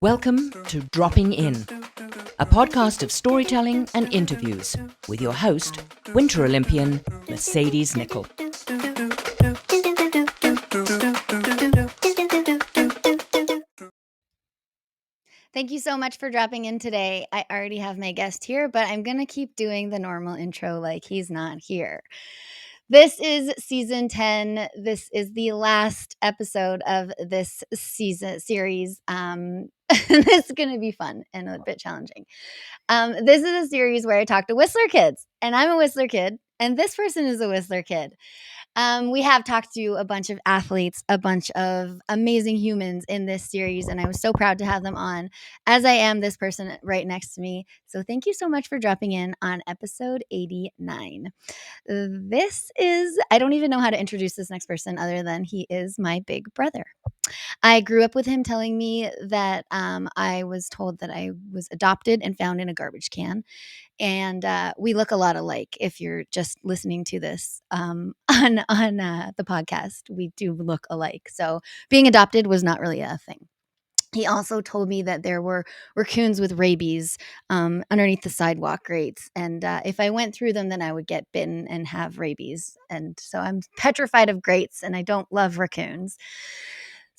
Welcome to Dropping In, a podcast of storytelling and interviews with your host, Winter Olympian Mercedes Nicoll. Thank you so much for dropping in today. I already have my guest here, but I'm going to keep doing the normal intro like he's not here. This is season 10. This is the last episode of this series. This is going to be fun and a bit challenging. This is a series where I talk to Whistler kids, and I'm a Whistler kid, and this person is a Whistler kid. We have talked to a bunch of athletes, a bunch of amazing humans in this series, and I was so proud to have them on, as I am this person right next to me. So thank you so much for dropping in on episode 89. I don't even know how to introduce this next person other than he is my big brother. I grew up with him telling me that I was told that I was adopted and found in a garbage can. And we look a lot alike. If you're just listening to this on the podcast, we do look alike. So being adopted was not really a thing. He also told me that there were raccoons with rabies underneath the sidewalk grates. And if I went through them, then I would get bitten and have rabies. And so I'm petrified of grates and I don't love raccoons.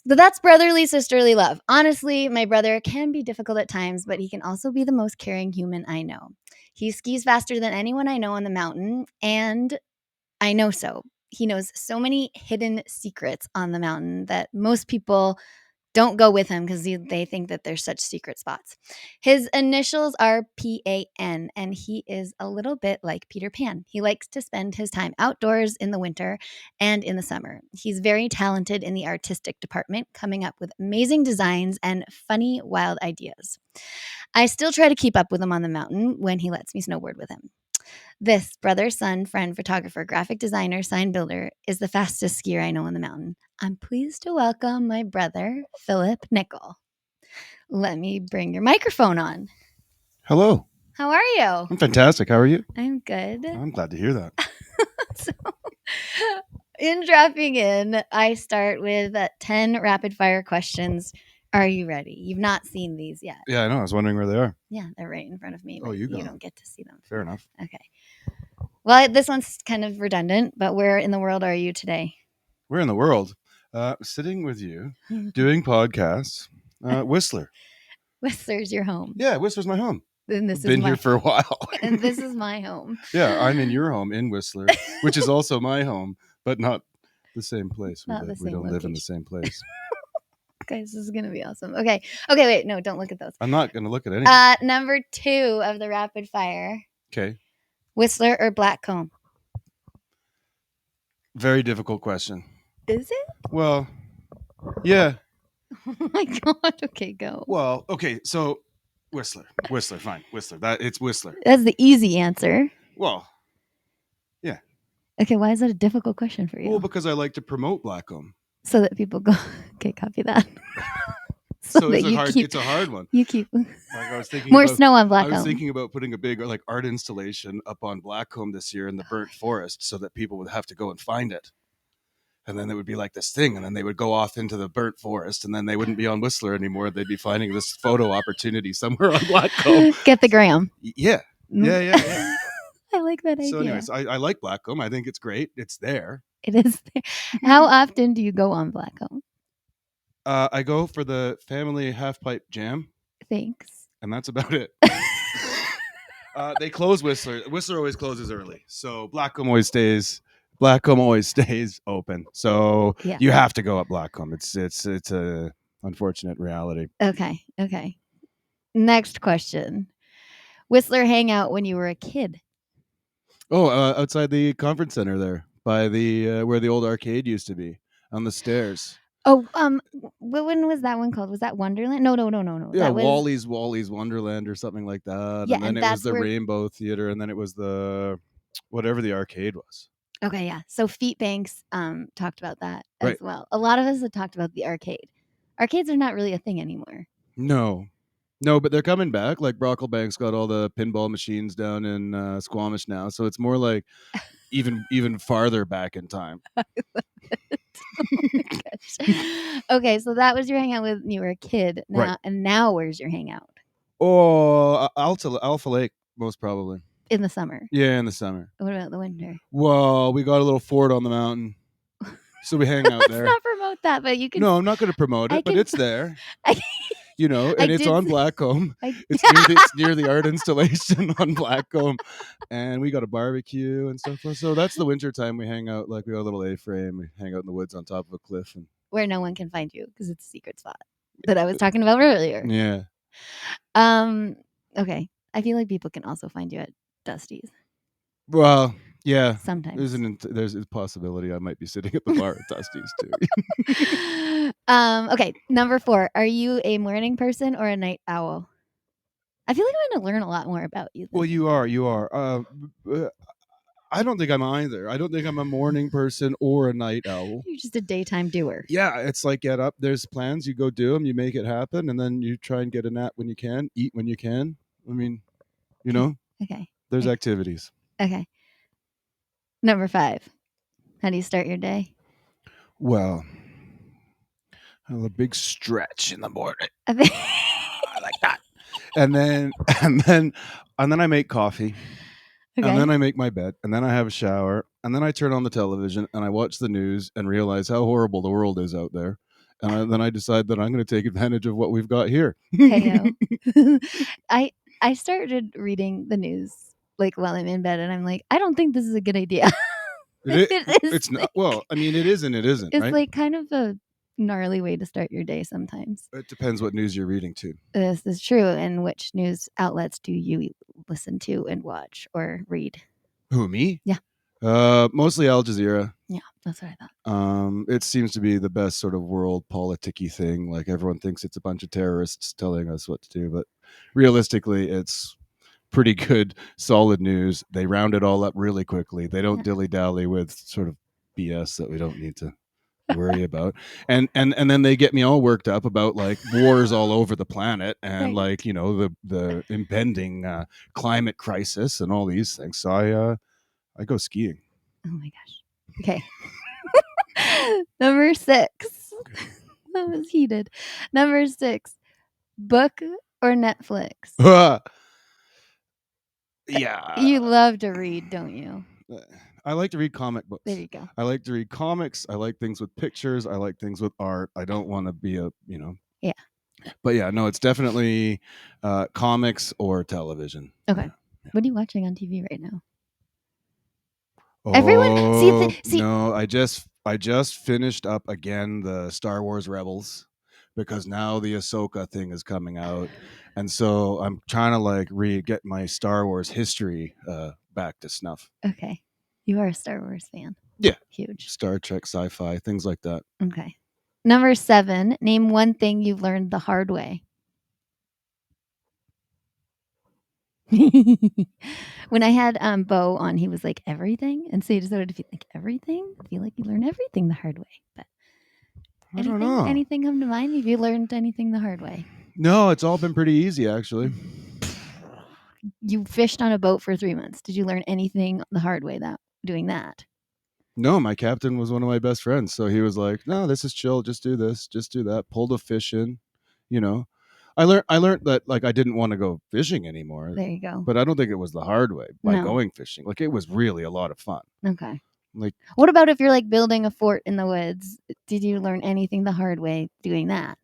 But that's brotherly, sisterly love. Honestly, my brother can be difficult at times, but he can also be the most caring human I know. He skis faster than anyone I know on the mountain, and I know so. He knows so many hidden secrets on the mountain that most people don't go with him because they think that there's such secret spots. His initials are PAN, and he is a little bit like Peter Pan. He likes to spend his time outdoors in the winter and in the summer. He's very talented in the artistic department, coming up with amazing designs and funny, wild ideas. I still try to keep up with him on the mountain when he lets me snowboard with him. This brother, son, friend, photographer, graphic designer, sign builder is the fastest skier I know on the mountain. I'm pleased to welcome my brother, Phillip Nicoll. Let me bring your microphone on. Hello. How are you? I'm fantastic. How are you? I'm good. I'm glad to hear that. So, in dropping in, I start with 10 rapid fire questions. Are you ready? You've not seen these yet. Yeah, I know. I was wondering where they are. Yeah, they're right in front of me. Oh, you got You them. don't get to see them. Fair enough. Okay. Well, this one's kind of redundant, but where in the world are you today? We're in the world. Sitting with you, doing podcasts. Whistler. Whistler's your home. Yeah, Whistler's my home. And this Been is here for a while. and this is my home. Yeah, I'm in your home in Whistler, which is also my home, but not the same place. Not the We same don't live in location. the same place. Guys, this is going to be awesome. Okay, wait. No, don't look at those. I'm not going to look at anything. Number 2 of the rapid fire. Okay. Whistler or Blackcomb? Very difficult question. Is it? Well, yeah. Oh my God. Okay, go. Well, okay. So Whistler, fine. Whistler. It's Whistler. That's the easy answer. Well, Okay, why is that a difficult question for you? well, because I like to promote Blackcomb. So that people go, okay, copy that. So that it's a hard one. You keep Like I was thinking more about, snow on I was Blackcomb. thinking about putting a big art installation up on Blackcomb this year in the burnt forest, so that people would have to go and find it, and then it would be like this thing, and then they would go off into the burnt forest, and then they wouldn't be on Whistler anymore. They'd be finding this photo opportunity somewhere on Blackcomb. Get the gram. Yeah. I like that idea. So, anyways, I like Blackcomb. I think it's great. It's there. It is there. How often do you go on Blackcomb? I go for the family half pipe jam. Thanks. And that's about it. They close Whistler. Whistler always closes early, so Blackcomb always stays open. So you have to go up Blackcomb. It's a unfortunate reality. Okay. Next question. Whistler hangout when you were a kid? Oh, outside the conference center there, by the where the old arcade used to be, on the stairs. Oh, when was that one called? Was that Wonderland? No. Yeah, that was... Wally's Wonderland or something like that. Yeah, and then it was the Rainbow Theater, and then it was the whatever the arcade was. Okay, yeah. So Feet Banks talked about that as Right. well. A lot of us have talked about the arcade. Arcades are not really a thing anymore. No, but they're coming back. Like Brocklebank's got all the pinball machines down in Squamish now, so it's more like even farther back in time. Oh my gosh. Okay, so that was your hangout when you were a kid. Now, Right. And now where's your hangout? Oh, Alpha Lake, most probably. In the summer. Yeah, in the summer. What about the winter? Well, we got a little fort on the mountain, so we hang out Let's there. not promote that, but you can. No, I'm not going to promote I it, but can- it's there. I, You know, I and it's did on see- Blackcomb. I, It's near the art installation on Blackcomb, and we got a barbecue and stuff. So that's the winter time. We hang out, like we got a little A-frame. We hang out in the woods on top of a cliff, and where no one can find you because it's a secret spot that I was talking about earlier. yeah. Okay. I feel like people can also find you at Dusty's Well, yeah. sometimes. There's a possibility I might be sitting at the bar at Dusty's too. Okay. Number 4. Are you a morning person or a night owl? I feel like I'm going to learn a lot more about you. Well, you are. I don't think I'm either. I don't think I'm a morning person or a night owl. You're just a daytime doer. Yeah, it's like get up. There's plans. You go do them. You make it happen, and then you try and get a nap when you can, eat when you can. I mean, you know, Okay. there's activities. Okay. Number 5. How do you start your day? Well, I have a big stretch in the morning. I think- I like that. And then I make coffee. Okay. And then I make my bed, and then I have a shower, and then I turn on the television and I watch the news and realize how horrible the world is out there. And then I decide that I'm going to take advantage of what we've got here. Heyo. I started reading the news like while I'm in bed, and I'm like, I don't think this is a good idea. It is It's not. like- Well, I mean, it is and it isn't, It's right? like kind of a gnarly way to start your day sometimes. It depends what news you're reading too. This is true. And which news outlets do you listen to and watch or read? Who, me? Yeah. Mostly Al Jazeera. Yeah, that's what I thought. It seems to be the best sort of world politic-y thing. Like everyone thinks it's a bunch of terrorists telling us what to do, but realistically, it's pretty good, solid news. They round it all up really quickly. They don't dilly-dally with sort of BS that we don't need to worry about. And then they get me all worked up about like wars all over the planet and Right. like, you know, the impending climate crisis and all these things. So I go skiing. Oh my gosh. Okay. Number 6. That was heated. Number 6. Book or Netflix? Yeah. You love to read, don't you? I like to read comic books. There you go. I like to read comics. I like things with pictures. I like things with art. I don't want to be a, you know. Yeah. But yeah, no, it's definitely comics or television. Okay. What are you watching on TV right now? Oh, Everyone- see- no, I just finished up again the Star Wars Rebels because now the Ahsoka thing is coming out, and so I'm trying to like get my Star Wars history back to snuff. Okay. You are a Star Wars fan. Yeah. Huge. Star Trek, sci-fi, things like that. Okay. Number 7. Name one thing you've learned the hard way. When I had Bo on, he was like, everything. And so you just started to feel like everything. I feel like you learn everything the hard way. But I don't know. anything come to mind? Have you learned anything the hard way? No, it's all been pretty easy actually. You fished on a boat for 3 months. Did you learn anything the hard way doing that? No, my captain was one of my best friends, so he was like, "No, this is chill. Just do this, just do that. Pull the fish in." You know, I learned that like I didn't want to go fishing anymore. There you go. But I don't think it was the hard way by No. going fishing. Like it was really a lot of fun. Okay. Like, What about if you're like building a fort in the woods? Did you learn anything the hard way doing that?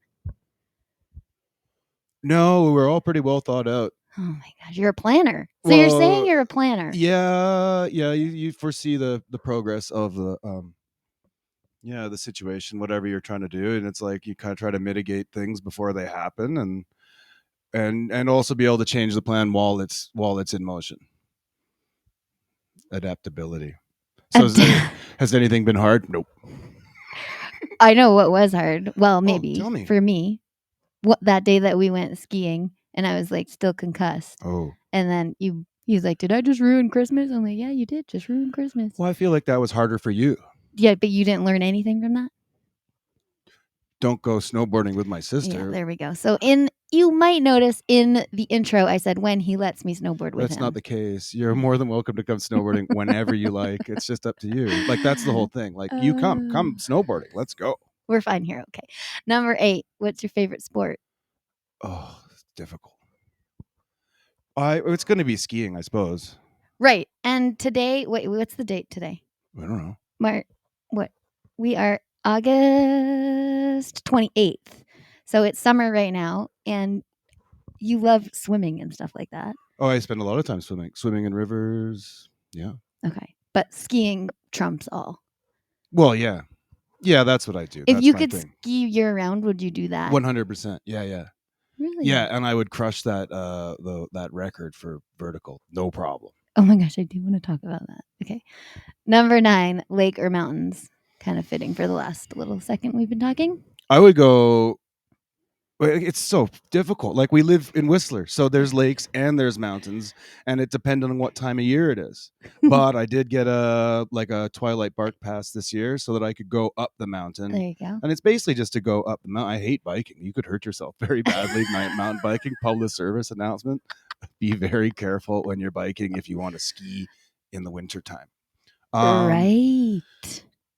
no, we were all pretty well thought out. Oh my gosh, you're a planner. So you're saying Well, you're a planner. Yeah. You foresee the progress of the the situation, whatever you're trying to do, and it's like you kind of try to mitigate things before they happen, and also be able to change the plan while it's in motion. Adaptability. So has anything been hard? Nope. I know what was hard. Well, maybe tell me. for me, that day that we went skiing and I was like still concussed. Oh. And then he was like, "Did I just ruin Christmas?" I'm like, "Yeah, you did just ruin Christmas." Well, I feel like that was harder for you. Yeah, but you didn't learn anything from that? Don't go snowboarding with my Yeah, sister. there we go. So in you might notice in the intro, I said when he lets me snowboard with That's him. not the case. You're more than welcome to come snowboarding whenever you like. It's just up to you. Like, that's the whole thing. Like, you come snowboarding. Let's go. We're fine here. Okay. Number 8. What's your favorite sport? Oh, it's difficult. It's going to be skiing, I suppose. Right. And today, wait, what's the date today? I don't know. What? We are August 28th. So it's summer right now, and you love swimming and stuff like that. Oh, I spend a lot of time swimming in rivers. Yeah. Okay. But skiing trumps all. Well, yeah. Yeah, that's what I do. If That's you my could thing. ski year round, would you do that? 100%. Yeah. Really? Yeah, and I would crush that that record for vertical. No problem. Oh my gosh, I do want to talk about that. Okay. Number 9, lake or mountains. Kind of fitting for the last little second we've been talking. I would go. It's so difficult. Like, we live in Whistler, so there's lakes and there's mountains, and it depends on what time of year it is. But I did get a Twilight Bark pass this year so that I could go up the mountain. There you go. And it's basically just to go up the mountain. I hate biking. You could hurt yourself very badly. Mountain biking, public service announcement. Be very careful when you're biking if you want to ski in the wintertime. Right.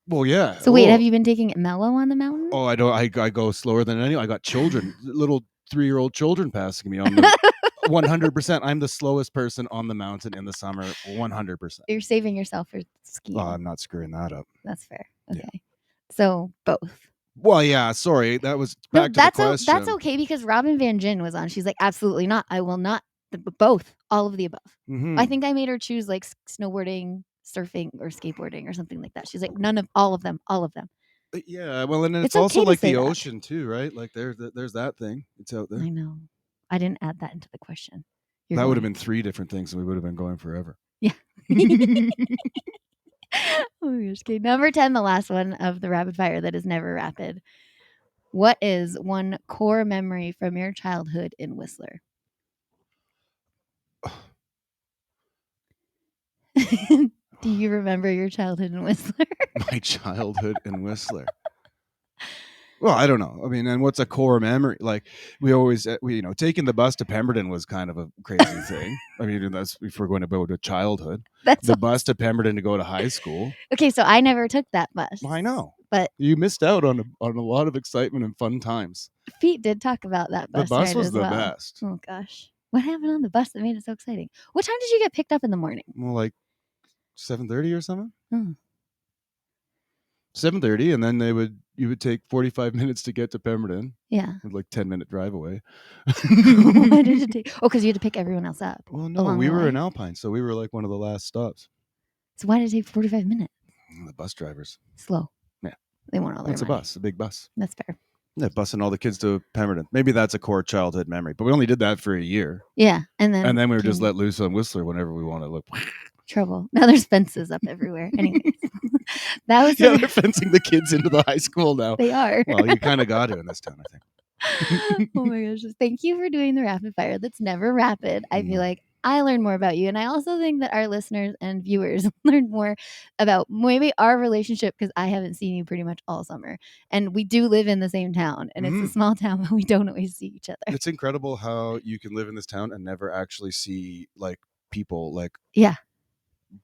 Well, yeah. So wait, have you been taking it mellow on the mountain? Oh, I don't. I go slower than anyone. I got children, little 3-year-old children passing me on the 100%. I'm the slowest person on the mountain in the summer. 100%. You're saving yourself for skiing. Oh, I'm not screwing that up. That's fair. Okay. Yeah. So both. Well, yeah. Sorry, that was back to the question. That's okay because Robin Van Gin was on. She's like, absolutely not. I will not. Both. All of the above. Mhm. I think I made her choose like snowboarding, surfing, or skateboarding or something like that. She's like, none of all of them. All of them. Yeah. Well, and then it's It's also okay to like say the that. ocean too, right? Like there's that thing. It's out there. I know. I didn't add that into the question. That would have been 3 different things, and we would have been going forever. Yeah. Oh my gosh. Okay. Number 10, the last one of the rapid fire that is never rapid. What is one core memory from your childhood in Whistler? Do you remember your childhood in Whistler? My childhood in Whistler. Well, I don't know. I mean, and what's a core memory? Like, we always, taking the bus to Pemberton was kind of a crazy thing. I mean, that's if we're going to go to childhood. That's the bus to Pemberton to go to high school. Okay, so I never took that bus. Well, I know, but you missed out on a lot of excitement and fun times. Pete did talk about that bus. The bus ride was as the well. best. Oh gosh, what happened on the bus that made it so exciting? What time did you get picked up in the morning? Well, like 7:30 or something. Oh. 7:30, and then you would take 45 minutes to get to Pemberton. Yeah. Like 10-minute drive away. Why did you take? Oh, because you had to pick everyone else up. Well, no, we were in Alpine, so we were like one of the last stops. So why did it take 45 minutes? The bus drivers. Slow. Yeah. They want all their money. A bus, a big bus. That's fair. Yeah, busing all the kids to Pemberton. Maybe that's a core childhood memory, but we only did that for a year. Yeah, and then we were just let loose on Whistler whenever we wanted. Look. Trouble. Now there's fences up everywhere. Anyways, that was they're fencing the kids into the high school now. They are. Well, you kind of got to in this town, I think. Oh my gosh! Thank you for doing the rapid fire. That's never rapid. I feel like I learned more about you, and I also think that our listeners and viewers learned more about maybe our relationship because I haven't seen you pretty much all summer, and we do live in the same town, and it's a small town, but we don't always see each other. It's incredible how you can live in this town and never actually see like people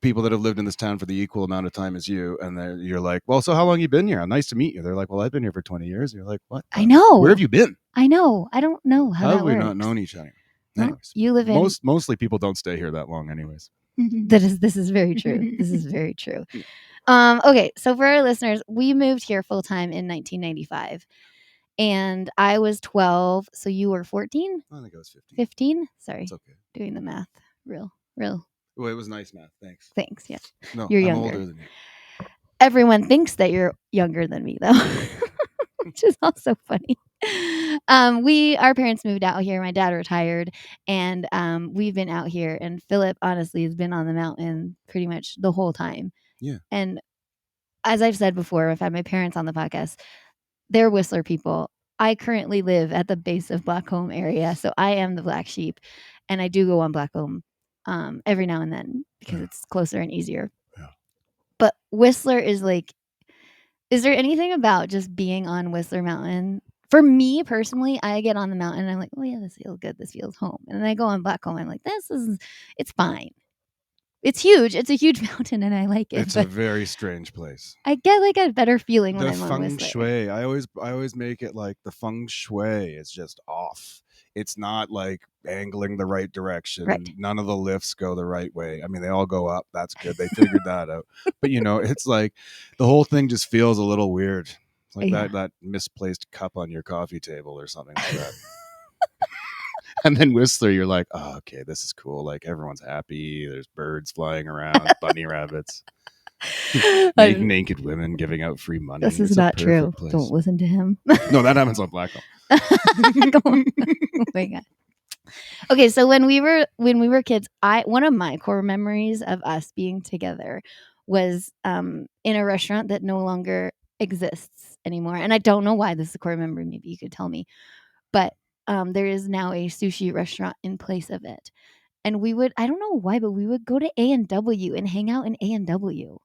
people that have lived in this town for the equal amount of time as you, and you're like, well, so how long you been here? Nice to meet you. They're like, well, I've been here for 20 years. And you're like, what? I know. Where have you been? I know. I don't know how that have we works. not known each other? Well, Anyways, you live in mostly people don't stay here that long, anyways. This is very true. This is very true. Okay, so for our listeners, we moved here full time in 1995, and I was 12. So you were 14. I think I was 15. 15. Sorry, it's okay. Doing the math, real. Well, it was nice math. Thanks. Yeah. No, you're I'm younger. older than you. Everyone thinks that you're younger than me, though, which is also funny. Our parents moved out here. My dad retired, and we've been out here. And Philip, honestly, has been on the mountain pretty much the whole time. Yeah. And as I've said before, I've had my parents on the podcast. They're Whistler people. I currently live at the base of Blackcomb area, so I am the black sheep, and I do go on Blackcomb every now and then because it's closer and easier. Yeah. But Whistler is like, is there anything about just being on Whistler Mountain For me personally, I get on the mountain and I'm like, oh yeah, this feels good. This feels home. And then I go on Blackcomb. I'm like, it's fine. It's huge. It's a huge mountain and I like it. It's a But very strange place. I get like a better feeling when The I'm on feng Whistler. shui. I always make it like the feng shui is just off. It's not like angling the right direction. Right. None of the lifts go the right way. I mean, they all go up. That's good. They figured that out. But it's like the whole thing just feels a little weird. It's like Yeah. that misplaced cup on your coffee table or something like that. And then Whistler, you're like, oh, okay, this is cool. Like everyone's happy. There's birds flying around, bunny rabbits, naked women giving out free money. This is It's a not true. perfect place. Don't listen to him. No, that happens on Blackcomb. Oh my God. Okay, so when we were kids, one of my core memories of us being together was in a restaurant that no longer exists anymore. And I don't know why this is a core memory. Maybe you could tell me. But there is now a sushi restaurant in place of it. And I don't know why, but we would go to A&W and hang out in A&W.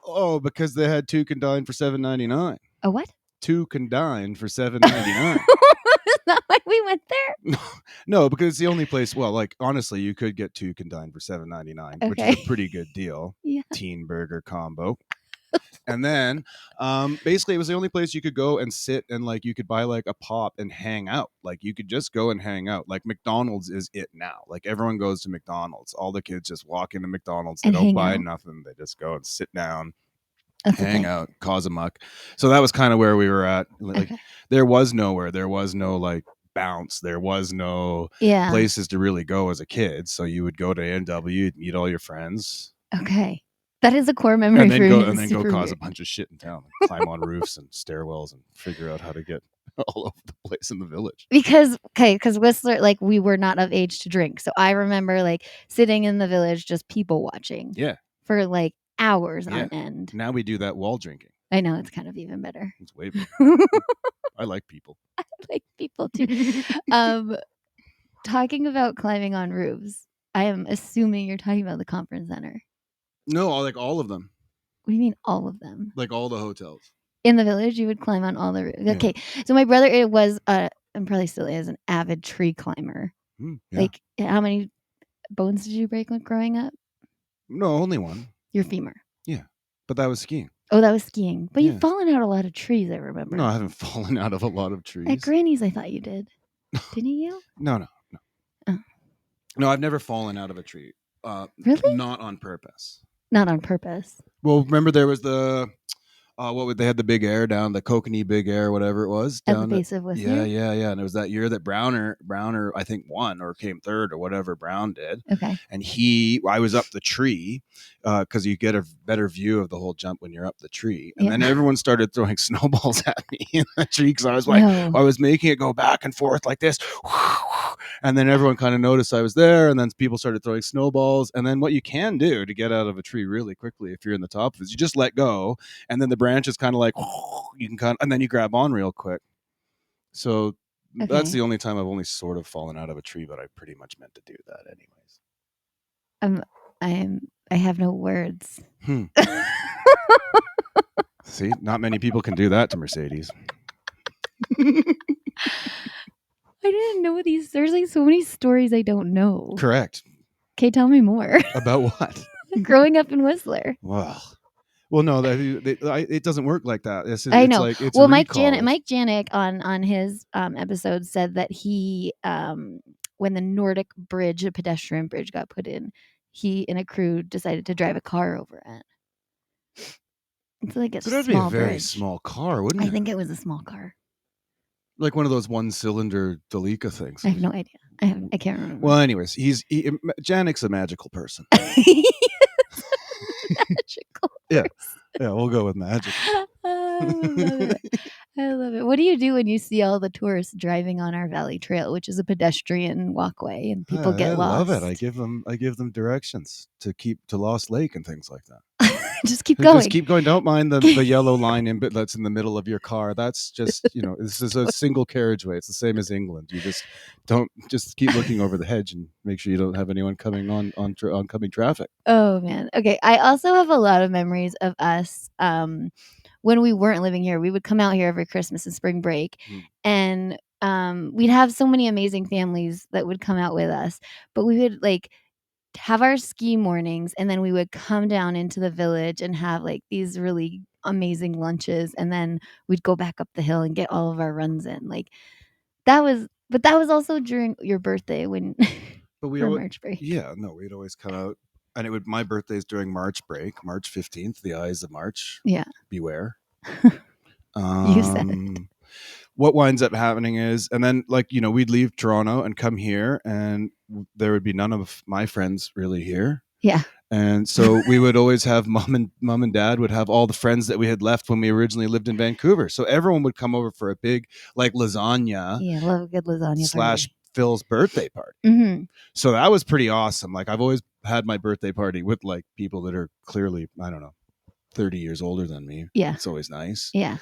Oh, because they had two can dine for $7.99. A what? Two can dine for $7.99. Is that why we went there? No, because it's the only place. Well, like honestly, you could get two can dine for $7.99, which is Okay. a pretty good deal. Yeah. Teen burger combo. And then basically it was the only place you could go and sit and like you could buy like a pop and hang out. Like you could just go and hang out. Like McDonald's is it now. Like everyone goes to McDonald's. All the kids just walk into McDonald's. They And don't hang buy out. nothing. They just go and sit down, That's the hang thing. out, cause a muck. So that was kind of where we were at. Like Okay. there was no like bounce. There was no Yeah. places to really go as a kid. So you would go to A&W, meet all your friends. Okay. That is a core memory And for then me. go It's super cause a weird. bunch of shit in town, like climb on roofs and stairwells and figure out how to get all over the place in the village. Because Whistler, like we were not of age to drink. So I remember like sitting in the village just people watching. Yeah. For like hours Yeah. on end. Now we do that while drinking. I know, it's kind of even better. It's way better. I like people. I like people too. Talking about climbing on roofs, I am assuming you're talking about the conference center. No, like all of them. What do you mean all of them? Like all the hotels. In the village, you would climb on all the roofs. Yeah. Okay, so my brother, it was, and probably still is, an avid tree climber. Yeah. Like, how many bones did you break when growing up? No, only one. Your femur. Yeah, but that was skiing. Oh, that was skiing. But Yeah. you've fallen out a lot of trees, I remember. No, I haven't fallen out of a lot of trees. At Granny's, I thought you did. Didn't you? No. Oh. No, I've never fallen out of a tree. Really? Not on purpose. Not on purpose. Well, remember there was the they had the big air down, the Kokanee Big Air, whatever it was, At down the base of Whistler? Yeah. And it was that year that Browner I think won or came third or whatever Brown did. Okay. And I was up the tree because you get a better view of the whole jump when you're up the tree. And then everyone started throwing snowballs at me in the tree because I was like, I was making it go back and forth like this. And then everyone kind of noticed I was there, and then people started throwing snowballs. And then what you can do to get out of a tree really quickly if you're in the top of it is you just let go, and then the branch is kind of like you can and then you grab on real quick. So that's the only time I've only sort of fallen out of a tree, but I pretty much meant to do that anyways. I have no words. See, not many people can do that to Mercedes. I didn't know these. There's like so many stories I don't know. Correct. Okay, tell me more. About what? Growing up in Whistler. Well, no, it doesn't work like that. I know. Like, it's well, Mike Janik on his episode said that he when the Nordic Bridge, a pedestrian bridge, got put in, he and a crew decided to drive a car over it. It's like a small bridge. That'd be a very small car, wouldn't it? I think it was a small car. Like one of those one-cylinder Delica things. I have no idea. I can't remember. Well, anyways, Janik's a magical person. Magical. Yeah, we'll go with magic. I love it. What do you do when you see all the tourists driving on our Valley Trail, which is a pedestrian walkway, and people get lost? I love it. I give them directions to Lost Lake and things like that. Just keep going. Just keep going. Don't mind the yellow line that's in the middle of your car. That's just, this is a single carriageway. It's the same as England. You just keep looking over the hedge and make sure you don't have anyone coming on oncoming traffic. Oh man. Okay. I also have a lot of memories of us when we weren't living here. We would come out here every Christmas and spring break, and we'd have so many amazing families that would come out with us, but we would like have our ski mornings, and then we would come down into the village and have like these really amazing lunches, and then we'd go back up the hill and get all of our runs in. Like that was also during your birthday when But we for always, March break. yeah, no, we'd always come out, and my birthday's during March break, March 15th, the eyes of March. Yeah. Beware. You said it. What winds up happening is, and then like, we'd leave Toronto and come here, and there would be none of my friends really here. Yeah. And so we would always have mom and dad would have all the friends that we had left when we originally lived in Vancouver. So everyone would come over for a big like lasagna Yeah, love a good lasagna slash party. Phil's birthday party. Mm-hmm. So that was pretty awesome. Like I've always had my birthday party with like people that are clearly, I don't know, 30 years older than me. Yeah. It's always nice. Yeah.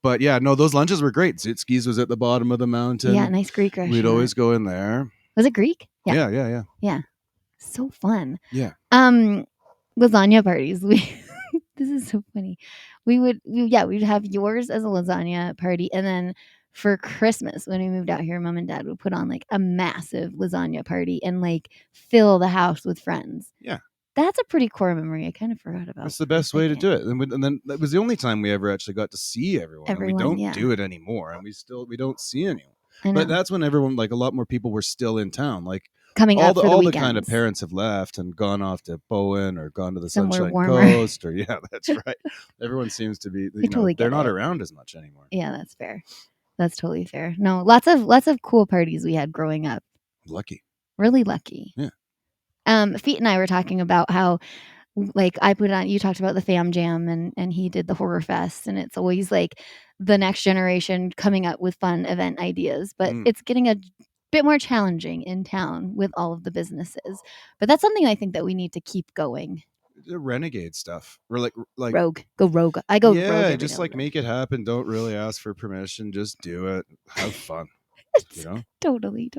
But yeah, no, those lunches were great. Zitski's was at the bottom of the mountain. Yeah, nice Greek restaurant. We'd always go in there. Was it Greek? Yeah. Yeah. So fun. Yeah. Lasagna parties. This is so funny. We'd have yours as a lasagna party, and then for Christmas when we moved out here, mom and dad would put on like a massive lasagna party and like fill the house with friends. Yeah. That's a pretty core memory. I kind of forgot about. That's the best way to do it. And then that was the only time we ever actually got to see everyone. And we don't do it anymore, and we don't see anyone. But that's when everyone, like a lot more people were still in town. Like coming up for the weekends. The kind of parents have left and gone off to Bowen or gone to the Somewhere Sunshine warmer. Coast, or yeah, that's right. Everyone seems to be, they're not around as much anymore. Yeah, that's fair. That's totally fair. No, lots of cool parties we had growing up. Lucky. Really lucky. Yeah. Feet and I were talking about how, like, I put on, you talked about the Fam Jam and he did the Horror Fest, and it's always like the next generation coming up with fun event ideas, but it's getting a bit more challenging in town with all of the businesses. But that's something I think that we need to keep going. The renegade stuff. Or like rogue. Go rogue. I go rogue. Yeah, just like make it happen. Don't really ask for permission. Just do it. Have fun. Totally.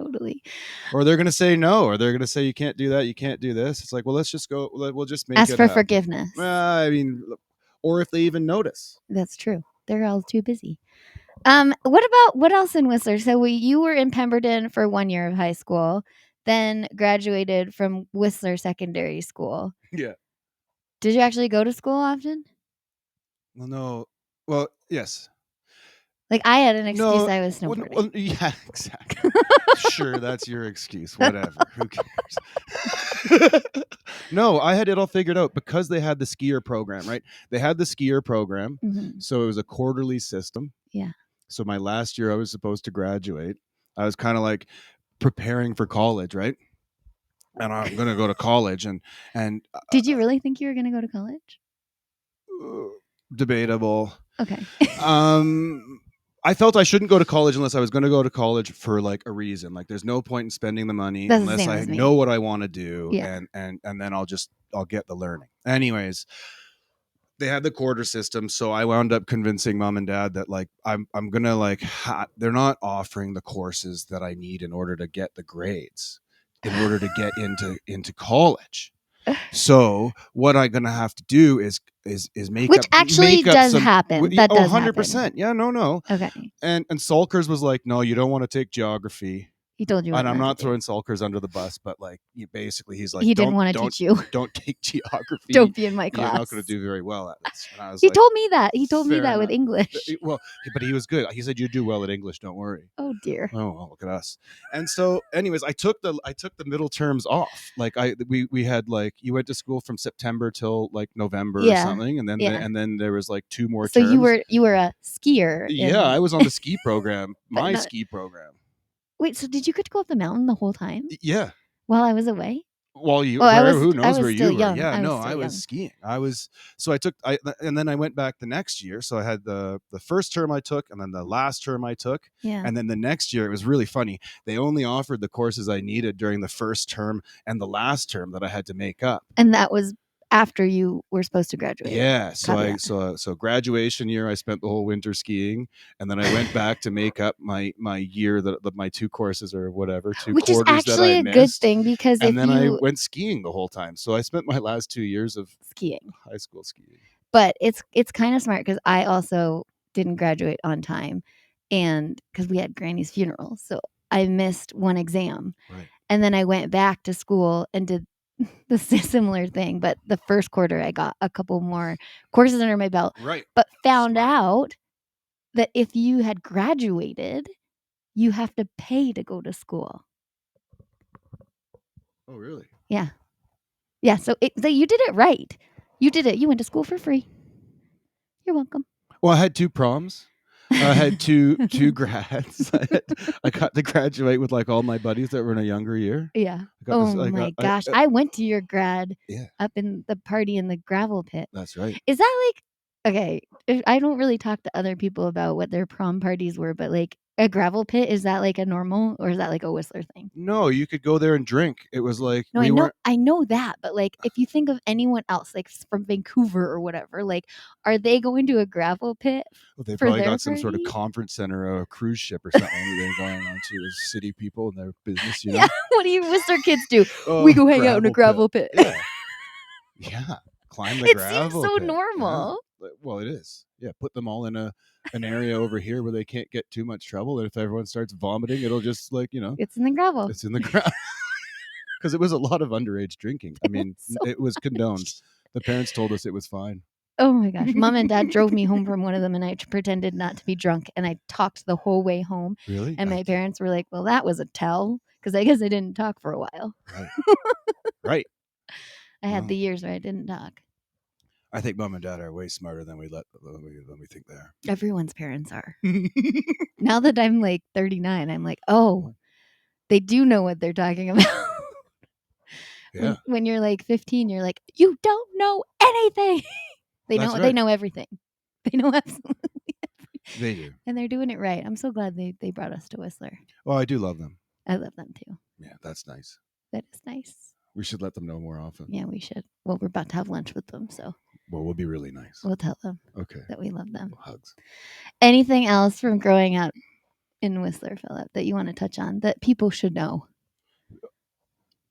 Or they're gonna say no, or they're gonna say you can't do that, you can't do this. It's like, well, let's just go. We'll just make ask it for happen. Forgiveness. I mean, or if they even notice. That's true. They're all too busy. What else in Whistler? So you were in Pemberton for 1 year of high school, then graduated from Whistler Secondary School. Yeah. Did you actually go to school often? Well, no. Well, yes. Like I had an excuse. I was snowboarding. Well, yeah, exactly. Sure, that's your excuse. Whatever. Who cares? No, I had it all figured out because they had the skier program, right? They had the skier program. Mm-hmm. So it was a quarterly system. Yeah. So my last year I was supposed to graduate. I was kind of like preparing for college, right? And I'm going to go to college. And did you really think you were going to go to college? Debatable. Okay. I felt I shouldn't go to college unless I was going to go to college for like a reason. Like there's no point in spending the money unless I know what I want to do. Yeah. And then I'll get the learning. Anyways, they had the quarter system. So I wound up convincing mom and dad that like, I'm going to like, they're not offering the courses that I need in order to get the grades, in order to get into college. So what I'm gonna have to do is make which up, actually make up does some, happen. That does 100%. Happen. Yeah, no. Okay. And Salkers was like, no, you don't want to take geography. He told you. And I'm not throwing Salkers under the bus, but like basically he's like, he didn't want to teach you. Don't take geography. Don't be in my class. You're not going to do very well at this. And I was he told me that. He told me that enough. With English. Well, but he was good. He said you do well at English. Don't worry. Oh dear. Oh, well, look at us. And so, anyways, I took the middle terms off. Like we had like you went to school from September till like November or something, and then there was like 2 more. So terms. you were a skier. Yeah, I was on the ski program. Ski program. Wait, so did you get to go up the mountain the whole time? Yeah. While I was away? While you, who knows where you were? Young. Yeah, I was skiing. And then I went back the next year. So I had the first term I took, and then the last term I took. Yeah. And then the next year, it was really funny. They only offered the courses I needed during the first term and the last term that I had to make up. And that was after you were supposed to graduate. Yeah. So graduation year, I spent the whole winter skiing, and then I went back to make up my year my 2 courses or whatever, 2 which quarters that I missed. Which is actually a good thing because I went skiing the whole time. So I spent my last 2 years of skiing, high school skiing. But it's kind of smart because I also didn't graduate on time. and because we had Granny's funeral, so I missed one exam. Right. And then I went back to school and did the similar thing. But the first quarter, I got a couple more courses under my belt. Right. But found Smart. out that if you had graduated, you have to pay to go to school. Oh, really? Yeah. Yeah. So you did it right. You did it. You went to school for free. You're welcome. Well, I had 2 proms. I had two grads. I got to graduate with like all my buddies that were in a younger year. Yeah. I got Oh this- I my got- gosh. I went to your grad Yeah, up in the party in the gravel pit. that's right. Is that like, okay, I don't really talk to other people about what their prom parties were, but like a gravel pit, is that like a normal or is that like a Whistler thing? No, you could go there and drink. It was like No, we I know that, but like if you think of anyone else, like from Vancouver or whatever, like are they going to a gravel pit? They for probably their got some sort of party? conference center or a cruise ship or something that they're going on to as city people in their business, you know? Yeah. What do you Whistler kids do? Oh, We go hang out in a gravel pit. Yeah. Yeah. Climb the It seems gravel so pit. normal. Yeah. Well, it is. Yeah, put them all in an area over here where they can't get too much trouble. And if everyone starts vomiting, it'll just like, It's in the gravel. it's in the ground. Because it was a lot of underage drinking. I mean, so it was condoned. The parents told us it was fine. Oh my gosh. Mom and Dad drove me home from one of them and I pretended not to be drunk and I talked the whole way home. Really? And my parents were like, well, that was a tell because I guess I didn't talk for a while. Right. Right. I had No. the years where I didn't talk. I think mom and dad are way smarter than we think they are. Everyone's parents are. Now that I'm like 39, I'm like, oh, they do know what they're talking about. Yeah. When you're like 15, you're like, you don't know anything. They That's know. right. They know everything. They know absolutely everything. They do. And they're doing it right. I'm so glad they brought us to Whistler. Well, I do love them. I love them too. Yeah, that's nice. That is nice. We should let them know more often. Yeah, we should. Well, we're about to have lunch with them, so Well, we'll be really nice. we'll tell them Okay. that we love them. Hugs. Anything else from growing up in Whistler, Phillip, that you want to touch on that people should know?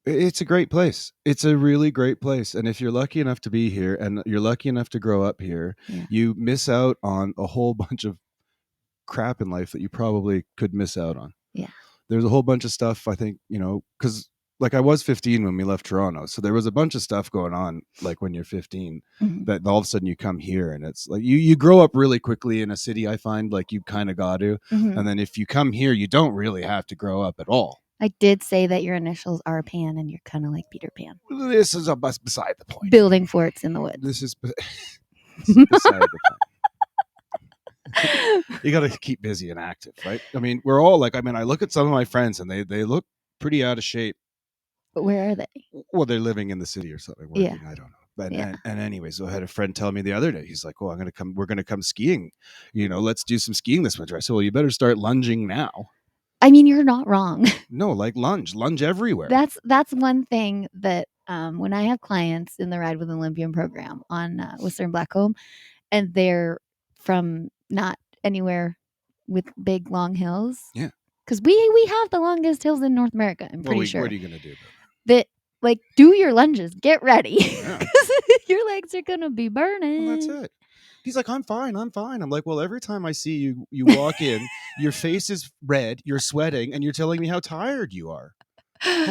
It's a great place. It's a really great place. And if you're lucky enough to be here and you're lucky enough to grow up here, Yeah. you miss out on a whole bunch of crap in life that you probably could miss out on. Yeah. There's a whole bunch of stuff, I think, because like I was 15 when we left Toronto. So there was a bunch of stuff going on like when you're 15 that all of a sudden you come here and it's like you grow up really quickly in a city, I find, like you kind of got to. Mhm. And then if you come here, you don't really have to grow up at all. I did say that your initials are Pan and you're kind of like Peter Pan. This is beside the point. Building forts in the woods. This is beside the point. You got to keep busy and active, right? I mean, we're all like, I look at some of my friends and they look pretty out of shape. But where are they? Well, they're living in the city or something. Working, Yeah. I don't know. But Yeah. and anyway, so I had a friend tell me the other day. He's like, "Oh, we're gonna come skiing. Let's do some skiing this winter." I said, "Well, you better start lunging now." I mean, you're not wrong. No, like lunge everywhere. That's one thing that when I have clients in the Ride with Olympian program on Whistler and Blackcomb, and they're from not anywhere with big long hills. Yeah. Because we have the longest hills in North America. I'm pretty sure. What are you gonna do about That like do your lunges, get ready, Yeah. because your legs are gonna be burning. Well, that's it. He's like, I'm fine. I'm like, well, every time I see you walk in, your face is red, you're sweating, and you're telling me how tired you are.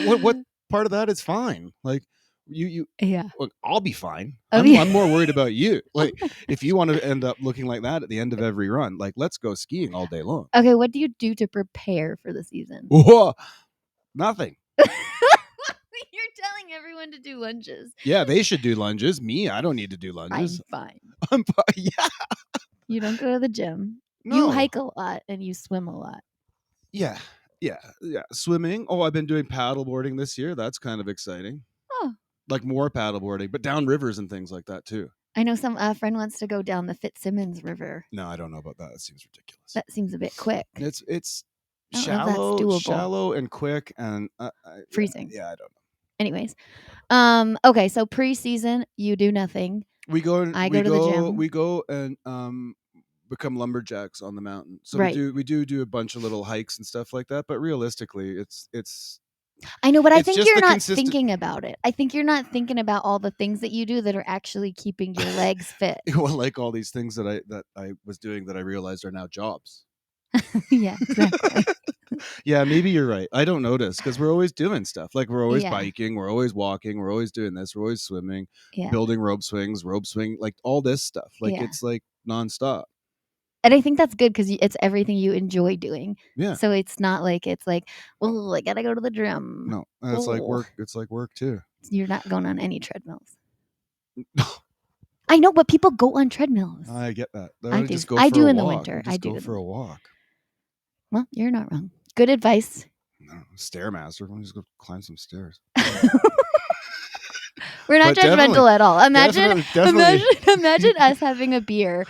What part of that is fine? Like, you Yeah. look, I'll be fine. Oh, I'm, yeah. I'm more worried about you. Like, if you want to end up looking like that at the end of every run, like, let's go skiing all day long. Okay, what do you do to prepare for the season? Whoa, nothing. You're telling everyone to do lunges. Yeah, they should do lunges. Me, I don't need to do I'm lunges. fine. I'm fine. Yeah. You don't go to the gym. No. You hike a lot and you swim a lot. Yeah. Swimming. Oh, I've been doing paddleboarding this year. That's kind of exciting. Oh. Like more paddleboarding, but down rivers and things like that too. I know some friend wants to go down the Fitzsimmons River. No, I don't know about that. That seems ridiculous. That seems a bit quick. It's I don't know if that's doable. shallow and quick and Freezing. Yeah, I don't know. Anyways, okay, so preseason you do nothing. We go and I go to the gym. We go and become lumberjacks on the mountain. So Right. we do a bunch of little hikes and stuff like that. But realistically, it's I know, but I It's think just you're the not consistent- thinking about it. I think you're not thinking about all the things that you do that are actually keeping your legs fit. well, like all these things that I was doing that I realized are now jobs. Yeah, exactly. Yeah, maybe you're right. I don't notice because we're always doing stuff. Like we're always Yeah. biking, we're always walking, we're always doing this, we're always swimming, Yeah. building rope swing, like all this stuff. Like Yeah. it's like nonstop. And I think that's good because it's everything you enjoy doing. Yeah. So it's not like it's like, well, I gotta go to the gym. No, and it's like Oh. work. It's like work too. You're not going on any treadmills. I know, but people go on treadmills. I get that. I They do. just go I for do a in the walk. winter. Just I do go in the for a winter. walk. Well, you're not wrong. Good advice. No, Stairmaster. Let me just go climb some stairs. We're not But definitely- judgmental at all. Imagine, definitely. imagine us having a beer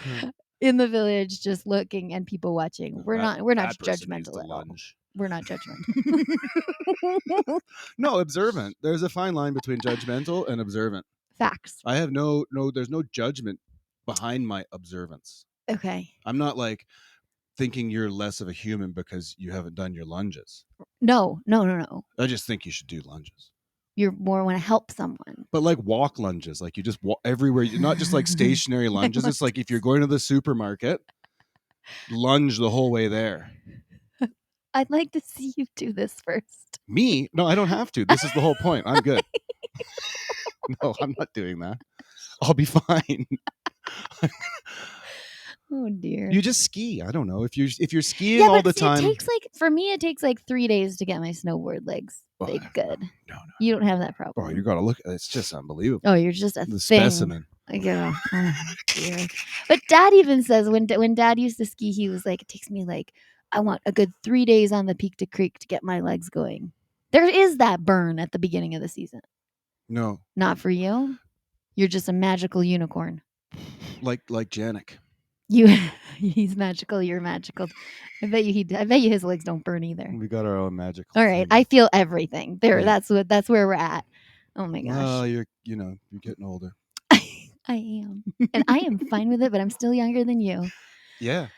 in the village, just looking and people watching. We're not that person needs judgmental to at all. lunge. We're not judgmental. No, observant. There's a fine line between judgmental and observant. Facts. I have there's no judgment behind my observance. Okay. I'm not like thinking you're less of a human because you haven't done your lunges. No. I just think you should do lunges. You more want to help someone. But like walk lunges, like you just walk everywhere. You're not just like stationary lunges. It's like if you're going to the supermarket, lunge the whole way there. I'd like to see you do this first. Me? No, I don't have to. This is the whole point. I'm good. No, I'm not doing that. I'll be fine. Oh dear. You just ski. I don't know. If you're skiing yeah, all but the time. it takes like 3 days to get my snowboard legs Well, like good. No. You don't have that problem. Oh, you gotta look. It's just unbelievable. Oh, you're just a The thing. specimen. Yeah. Oh, dear. But Dad even says when Dad used to ski, he was like, it takes me like I want a good 3 days on the peak to creek to get my legs going. There is that burn at the beginning of the season. No. Not for you. You're just a magical unicorn. Like Janik. He's magical. You're magical. I bet you his legs don't burn either. We got our own magic. All right, I feel everything. There, Yeah. that's where we're at. Oh my gosh. Well, you're getting older. I am. And I am fine with it, but I'm still younger than you. Yeah.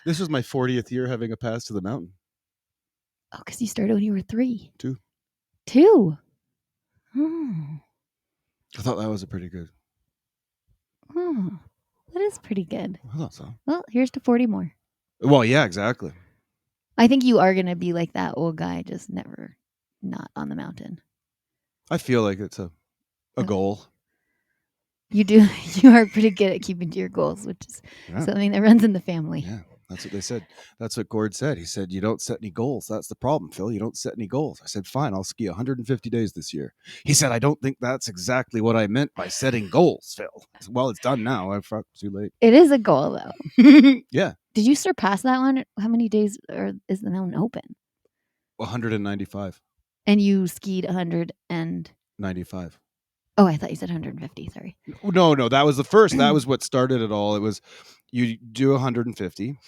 This was my 40th year having a pass to the mountain. Oh, because you started when you were 3. 2. 2. Oh. I thought that was a pretty good. Oh. That is pretty good. I thought so. Well, here's to 40 more. Well, yeah, exactly. I think you are going to be like that old guy, just never not on the mountain. I feel like it's a goal. You do. You are pretty good at keeping to your goals, which is Yeah. something that runs in the family. Yeah, that's what they said. That's what Gord said. He said, you don't set any goals. That's the problem, Phil. You don't set any goals. I said, fine, I'll ski 150 days this year. He said, I don't think that's exactly what I meant by setting goals, Phil. I said, well, it's done now. I'm too late. It is a goal, though. Yeah. Did you surpass that one? How many days is the mountain open? 195. And you skied 100 and... 95. Oh, I thought you said 150. Sorry. No, that was the first. That was what started it all. It was you do 150.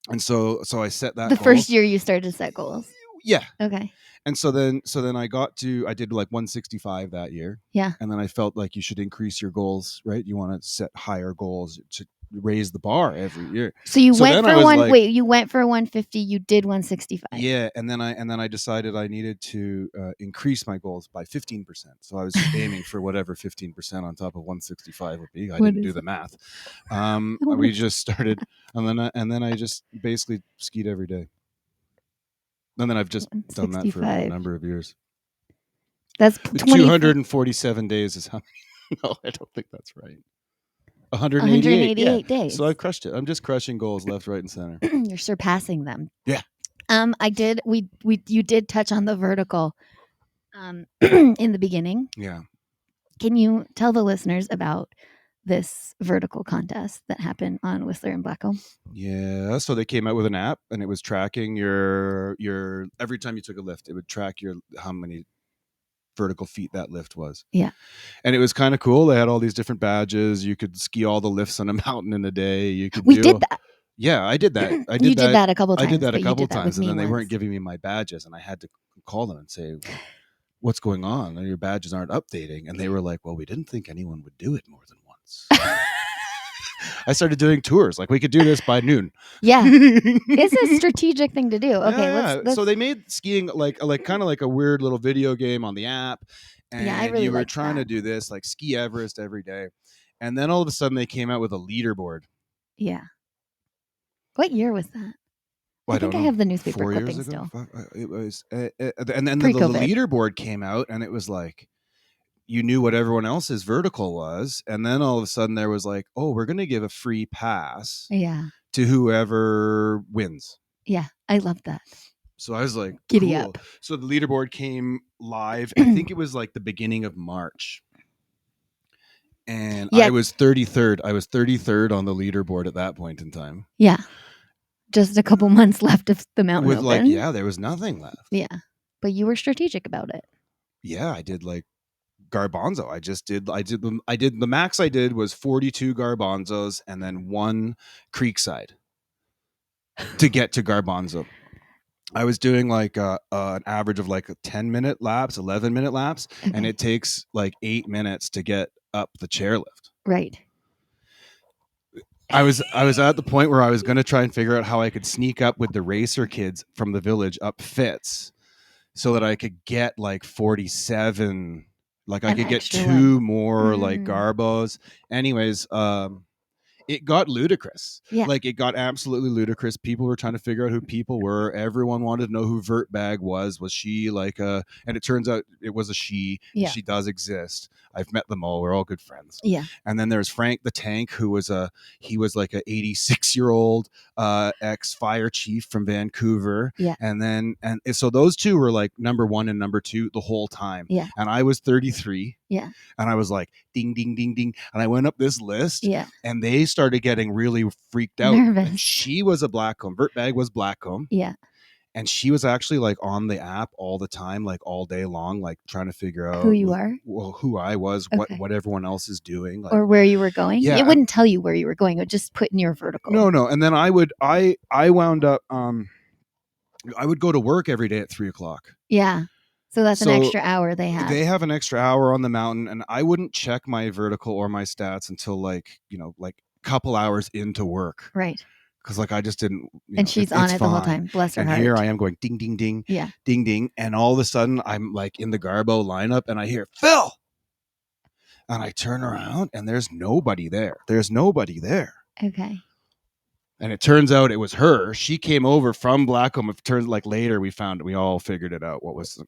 And so I set that The goal. first year you started to set goals. Yeah. Okay. And so then I did like 165 that year. Yeah. And then I felt like you should increase your goals, right? You want to set higher goals to raise the bar every year. So you So went then I for was one. like- Wait, you went for 150. You did 165. Yeah, and then I decided I needed to increase my goals by 15%. So I was aiming for whatever 15% on top of 165 would be. I What didn't do is the math. We just started, and then I just basically skied every day. And then I've just done that for a 165. number of years. That's 247 days is how many? No, I don't think that's right. 188 188 days. So I've crushed it. I'm just crushing goals left, right, and center. You're surpassing them. Yeah. You did touch on the vertical in the beginning. Yeah. Can you tell the listeners about this vertical contest that happened on Whistler and Blackcomb? Yeah. So they came out with an app, and it was tracking your every time you took a lift, it would track how many vertical feet that lift was. Yeah. And it was kind of cool. They had all these different badges. You could ski all the lifts on a mountain in a day. We did that. Yeah, I did that. You did that a couple times. I did that a but you couple did that times, with and then me they weren't once. giving me my badges, and I had to call them and say, "What's going on? Your badges aren't updating." And they were like, "Well, we didn't think anyone would do it more than once." I started doing tours. Like, we could do this by noon. Yeah. It's a strategic thing to do. Okay, Yeah. let's So they made skiing like kind of like a weird little video game on the app, and Yeah, I really you were liked trying that. to do this like ski Everest every day, and then all of a sudden they came out with a leaderboard. Yeah. What year was that? I think I have the newspaper 4 years clipping ago. still. Fuck, it was, and then the Pre-COVID. leaderboard came out, and it was like you knew what everyone else's vertical was, and then all of a sudden there was like, oh, we're going to give a free pass Yeah. to whoever wins. Yeah. I love that. So I was like, Giddy cool. up. So the leaderboard came live. I think it was like the beginning of March. And Yeah. I was 33rd. I was 33rd on the leaderboard at that point in time. Yeah. Just a couple months left of the mountain With open. like, yeah, there was nothing left. Yeah. But you were strategic about it. Yeah, I did like garbanzo. I did the max I did was 42 garbanzos and then 1 creekside to get to garbanzo. I was doing like an average of like 10-minute laps, 11-minute laps, and Okay. it takes like 8 minutes to get up the chairlift. Right. I was at the point where I was going to try and figure out how I could sneak up with the racer kids from the village up Fitz so that I could get like 47, like I An could get extra 2 one. more like garbos. Anyways, it got ludicrous. Yeah. Like it got absolutely ludicrous. People were trying to figure out who people were. Everyone wanted to know who Vertbag was. Was she like a, and it turns out it was a she. Yeah. She does exist. I've met them all. We're all good friends. Yeah. And then there's Frank the Tank, who was he was like a 86-year-old ex fire chief from Vancouver. Yeah. And so those two were like number 1 and number 2 the whole time. Yeah. And I was 33. Yeah. And I was like, ding, ding, ding, ding. And I went up this list. Yeah. And they started getting really freaked out. Nervous. And she was a Blackcomb. Vertbag was Blackcomb. Yeah. And she was actually like on the app all the time, like all day long, like trying to figure out who you are, well, who I was, Okay. what everyone else is doing, like, or where you were going. Yeah. It wouldn't tell you where you were going. It would just put in your vertical. No. And then I wound up, I would go to work every day at 3:00. Yeah. So that's an So extra hour they had. They have an extra hour on the mountain, and I wouldn't check my vertical or my stats until like a couple hours into work. Right. Because like I just didn't. And she's on it the whole time. Bless her and heart. here I am going ding, ding, ding, Yeah. ding, ding, and all of a sudden I'm like in the Garbo lineup, and I hear Phil, and I turn around, and there's nobody there. Okay. And it turns out it was her. She came over from Blackcomb. It turns like later we all figured it out.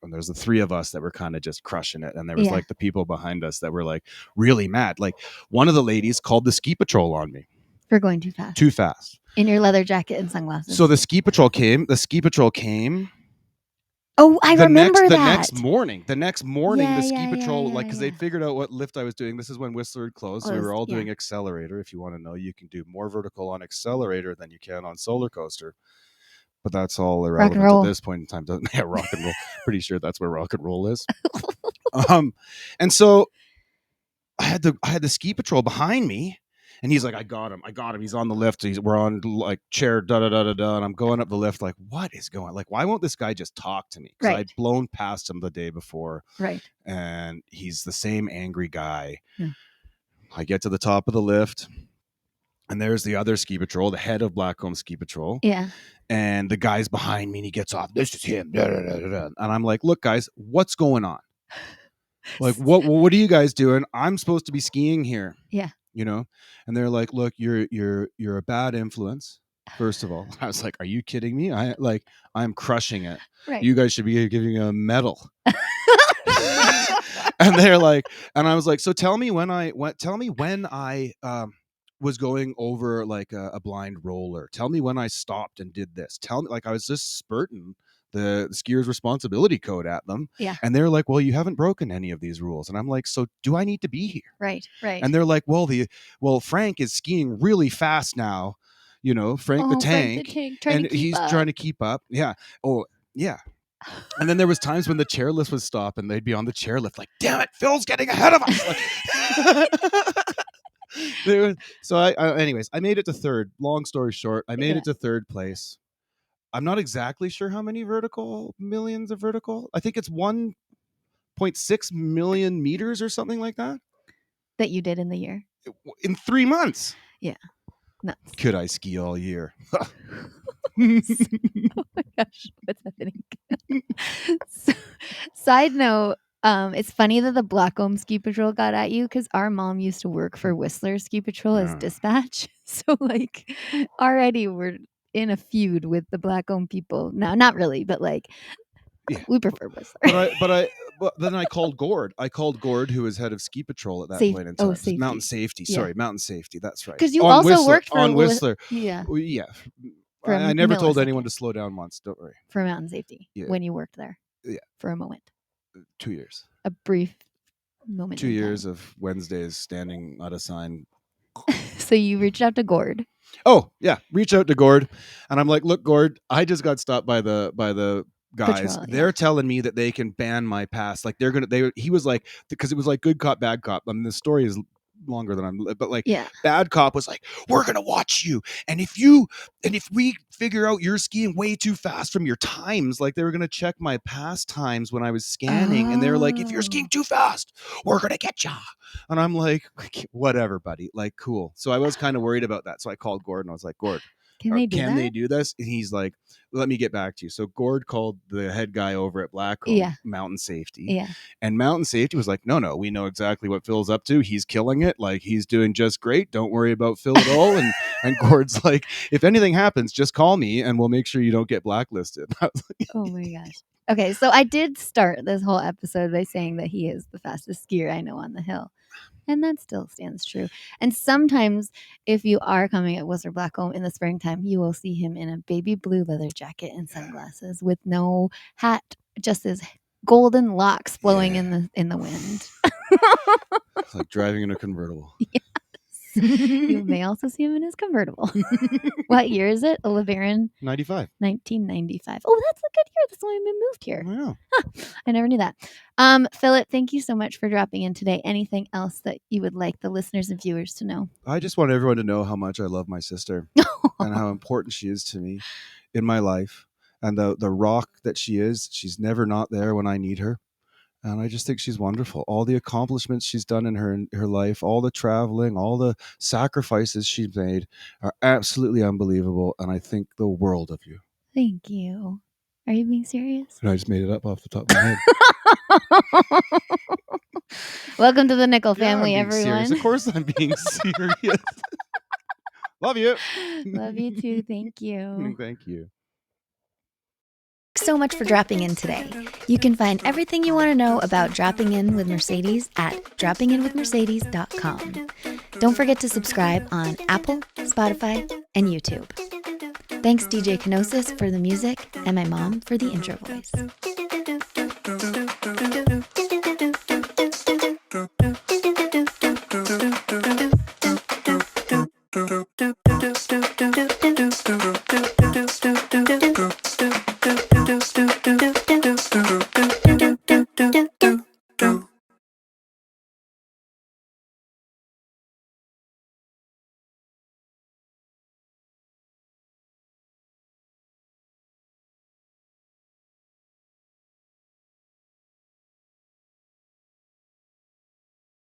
There's the 3 of us that were kind of just crushing it. And there was like the people behind us that were like really mad. Like one of the ladies called the ski patrol on me. For going too fast. Too fast. In your leather jacket and sunglasses. So the ski patrol came. Oh, I remember that. The next morning, Yeah, the ski yeah, patrol, yeah, like, because they figured out what lift I was doing. This is when Whistler had closed. So we were all doing accelerator. If you want to know, you can do more vertical on accelerator than you can on solar coaster. But that's all irrelevant at this point in time. Yeah, rock and roll. Pretty sure that's where rock and roll is. And so I had the ski patrol behind me. And he's like, I got him. He's on the lift. We're on like chair, da da da da da. And I'm going up the lift, like, what is going on? Like, why won't this guy just talk to me? Because I'd blown past him the day before. Right. And he's the same angry guy. Yeah. I get to the top of the lift, and there's the other ski patrol, the head of Blackcomb Ski Patrol. Yeah. And the guy's behind me, and he gets off. This is him. Da, da, da, da, da. And I'm like, look, guys, what's going on? Like, what are you guys doing? I'm supposed to be skiing here. Yeah. And they're like, look, you're a bad influence. First of all, I was like, are you kidding me? I'm crushing it. Right. You guys should be giving a medal. And they're like, and I was like, so tell me when I was going over like a blind roller. Tell me when I stopped and did this. Tell me, like, I was just spurting the skier's responsibility code at them. Yeah. And they're like, well, you haven't broken any of these rules. And I'm like, so do I need to be here? Right. And they're like, well, Frank is skiing really fast now. Frank the Tank. And he's trying to keep up. Yeah. Oh, yeah. And then there was times when the chairlift would stop and they'd be on the chairlift like, damn it, Phil's getting ahead of us. So anyways, I made it to third. Long story short, I made it to third place. I'm not exactly sure how many millions of vertical. I think it's 1.6 million meters or something like that. That you did in the year. In 3 months. Yeah. Nuts. Could I ski all year? Oh my gosh, what's happening? Side note, it's funny that the Blackcomb Ski Patrol got at you because our mom used to work for Whistler Ski Patrol as dispatch. So like already we're in a feud with the Black-owned people. No, not really, but like, Yeah. we prefer Whistler. But then I called Gord. Who was head of ski patrol at that point in time. Safety. Mountain safety. Yeah. Sorry, mountain safety. That's right. Because you On also Whistler, worked for on Whistler. Yeah, Yeah. for a I never told anyone millisecond. to slow down once. Don't worry. For mountain safety. Yeah. When you worked there. Yeah. For a moment. 2 years. A brief moment. 2 years of Wednesdays standing at a sign. So you reached out to Gord. Oh yeah, reach out to Gord, and I'm like, look, Gord, I just got stopped by the guys. Patrol, They're telling me that they can ban my pass. Like he was like, because it was like good cop, bad cop. I mean, the story is longer than but like bad cop was like, we're gonna watch you, and if we figure out you're skiing way too fast from your times, like they were gonna check my pass times when I was scanning, and they were like, if you're skiing too fast, we're gonna get ya. And I'm like, whatever, buddy, like cool. So I was kind of worried about that, so I called Gord and I was like, Gord, can they do this? And he's like, let me get back to you. So Gord called the head guy over at Blackcomb, Mountain Safety. Yeah. And Mountain Safety was like, no, we know exactly what Phil's up to. He's killing it. Like, he's doing just great. Don't worry about Phil at all. And Gord's like, if anything happens, just call me and we'll make sure you don't get blacklisted. I was like, oh my gosh. Okay, so I did start this whole episode by saying that he is the fastest skier I know on the hill. And that still stands true. And sometimes if you are coming at Whistler Blackcomb in the springtime, you will see him in a baby blue leather jacket and sunglasses with no hat, just his golden locks blowing in the wind. It's like driving in a convertible. Yes. You may also see him in his convertible. What year is it? A LeBaron? 95. 1995. Oh, that's a good year. That's when we moved here. Wow. Huh, I never knew that. Philip, thank you so much for dropping in today. Anything else that you would like the listeners and viewers to know? I just want everyone to know how much I love my sister and how important she is to me in my life. And the rock that she is, she's never not there when I need her. And I just think she's wonderful. All the accomplishments she's done in her life, all the traveling, all the sacrifices she's made are absolutely unbelievable. And I think the world of you. Thank you. Are you being serious? And I just made it up off the top of my head. Welcome to the Nicoll family, everyone. Serious. Of course I'm being serious. Love you. Love you too. Thank you. Thank you. So much for dropping in today. You can find everything you want to know about Dropping In with Mercedes at droppinginwithmercedes.com. Don't forget to subscribe on Apple, Spotify, and YouTube. Thanks DJ Kenosis for the music and my mom for the intro voice.